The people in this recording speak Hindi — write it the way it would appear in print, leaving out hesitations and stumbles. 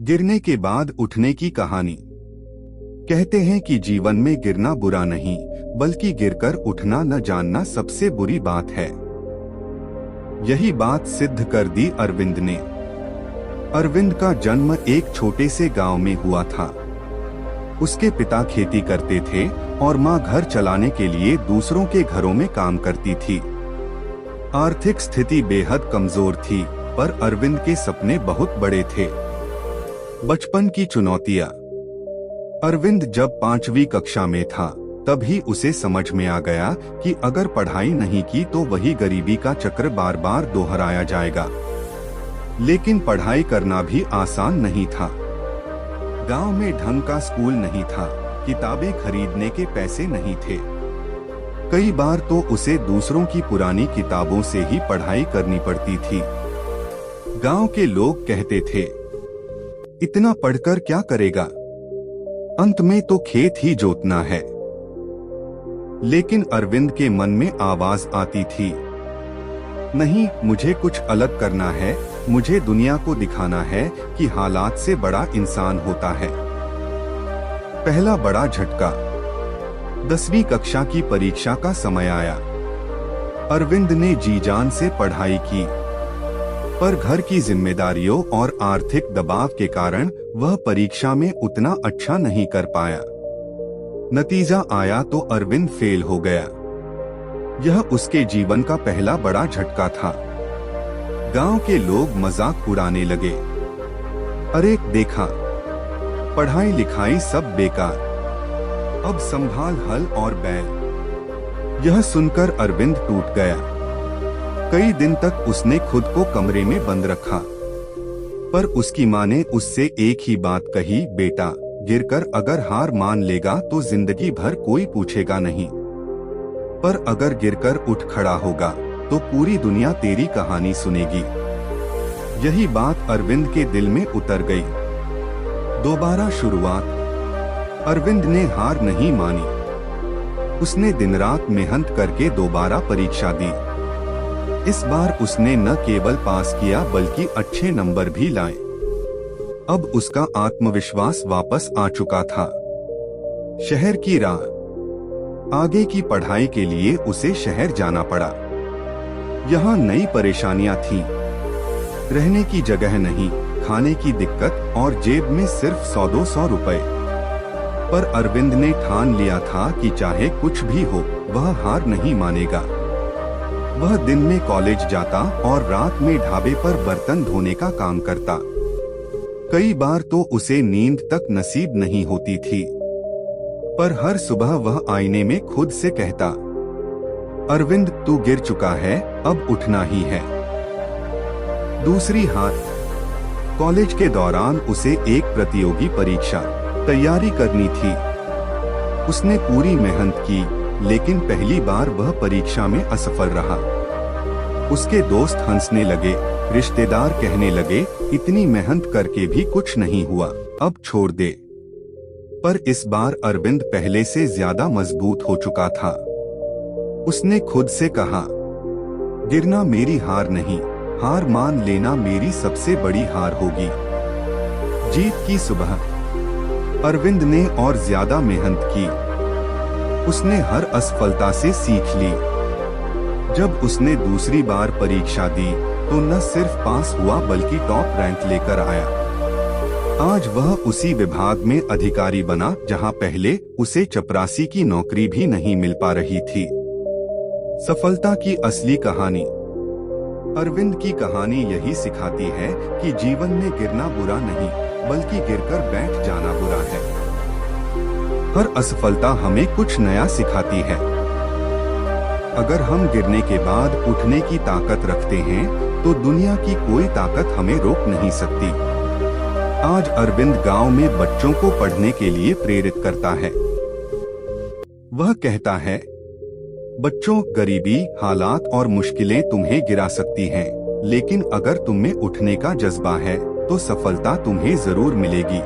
गिरने के बाद उठने की कहानी। कहते हैं कि जीवन में गिरना बुरा नहीं, बल्कि गिरकर उठना न जानना सबसे बुरी बात है। यही बात सिद्ध कर दी अरविंद ने। अरविंद का जन्म एक छोटे से गांव में हुआ था। उसके पिता खेती करते थे और मां घर चलाने के लिए दूसरों के घरों में काम करती थी। आर्थिक स्थिति बेहद कमजोर थी, पर अरविंद के सपने बहुत बड़े थे। बचपन की चुनौतियां। अरविंद जब 5वीं कक्षा में था, तभी उसे समझ में आ गया कि अगर पढ़ाई नहीं की तो वही गरीबी का चक्र बार बार दोहराया जाएगा। लेकिन पढ़ाई करना भी आसान नहीं था। गांव में ढंग का स्कूल नहीं था, किताबें खरीदने के पैसे नहीं थे। कई बार तो उसे दूसरों की पुरानी किताबों से ही पढ़ाई करनी पड़ती थी। गांव के लोग कहते थे, इतना पढ़कर क्या करेगा, अंत में तो खेत ही जोतना है। लेकिन अरविंद के मन में आवाज आती थी, नहीं, मुझे कुछ अलग करना है। मुझे दुनिया को दिखाना है कि हालात से बड़ा इंसान होता है। पहला बड़ा झटका। 10वीं कक्षा की परीक्षा का समय आया। अरविंद ने जी जान से पढ़ाई की, पर घर की जिम्मेदारियों और आर्थिक दबाव के कारण वह परीक्षा में उतना अच्छा नहीं कर पाया। नतीजा आया तो अरविंद फेल हो गया। यह उसके जीवन का पहला बड़ा झटका था। गांव के लोग मजाक उड़ाने लगे, अरे देखा, पढ़ाई लिखाई सब बेकार, अब संभाल हल और बैल। यह सुनकर अरविंद टूट गया। कई दिन तक उसने खुद को कमरे में बंद रखा, पर उसकी माँ ने उससे एक ही बात कही, बेटा, गिरकर अगर हार मान लेगा तो जिंदगी भर कोई पूछेगा नहीं, पर अगर गिरकर उठ खड़ा होगा तो पूरी दुनिया तेरी कहानी सुनेगी। यही बात अरविंद के दिल में उतर गई। दोबारा शुरुआत। अरविंद ने हार नहीं मानी। उसने दिन रात मेहनत करके दोबारा परीक्षा दी। इस बार उसने न केवल पास किया बल्कि अच्छे नंबर भी लाए। अब उसका आत्मविश्वास वापस आ चुका था। शहर की राह। आगे की पढ़ाई के लिए उसे शहर जाना पड़ा। यहाँ नई परेशानियां थीं। रहने की जगह नहीं, खाने की दिक्कत और जेब में सिर्फ 100-200 रुपए। पर अरविंद ने ठान लिया था कि चाहे कुछ भी हो, वह हार नहीं मानेगा। वह दिन में कॉलेज जाता और रात में ढाबे पर बर्तन धोने का काम करता। कई बार तो उसे नींद तक नसीब नहीं होती थी, पर हर सुबह वह आईने में खुद से कहता, अरविंद, तू गिर चुका है, अब उठना ही है। दूसरी हार। कॉलेज के दौरान उसे एक प्रतियोगी परीक्षा तैयारी करनी थी। उसने पूरी मेहनत की, लेकिन पहली बार वह परीक्षा में असफल रहा। उसके दोस्त हंसने लगे, रिश्तेदार कहने लगे, इतनी मेहनत करके भी कुछ नहीं हुआ, अब छोड़ दे। पर इस बार अरविंद पहले से ज्यादा मजबूत हो चुका था। उसने खुद से कहा, गिरना मेरी हार नहीं, हार मान लेना मेरी सबसे बड़ी हार होगी। जीत की सुबह। अरविंद ने और ज्यादा मेहनत की। उसने हर असफलता से सीख ली। जब उसने दूसरी बार परीक्षा दी तो न सिर्फ पास हुआ बल्कि टॉप रैंक लेकर आया। आज वह उसी विभाग में अधिकारी बना जहां पहले उसे चपरासी की नौकरी भी नहीं मिल पा रही थी। सफलता की असली कहानी। अरविंद की कहानी यही सिखाती है कि जीवन में गिरना बुरा नहीं, बल्कि गिरकर बैठ जाना बुरा है। हर असफलता हमें कुछ नया सिखाती है। अगर हम गिरने के बाद उठने की ताकत रखते हैं, तो दुनिया की कोई ताकत हमें रोक नहीं सकती। आज अरविंद गांव में बच्चों को पढ़ने के लिए प्रेरित करता है। वह कहता है, बच्चों, गरीबी, हालात और मुश्किलें तुम्हें गिरा सकती हैं, लेकिन अगर तुम में उठने का जज्बा है तो सफलता तुम्हें जरूर मिलेगी।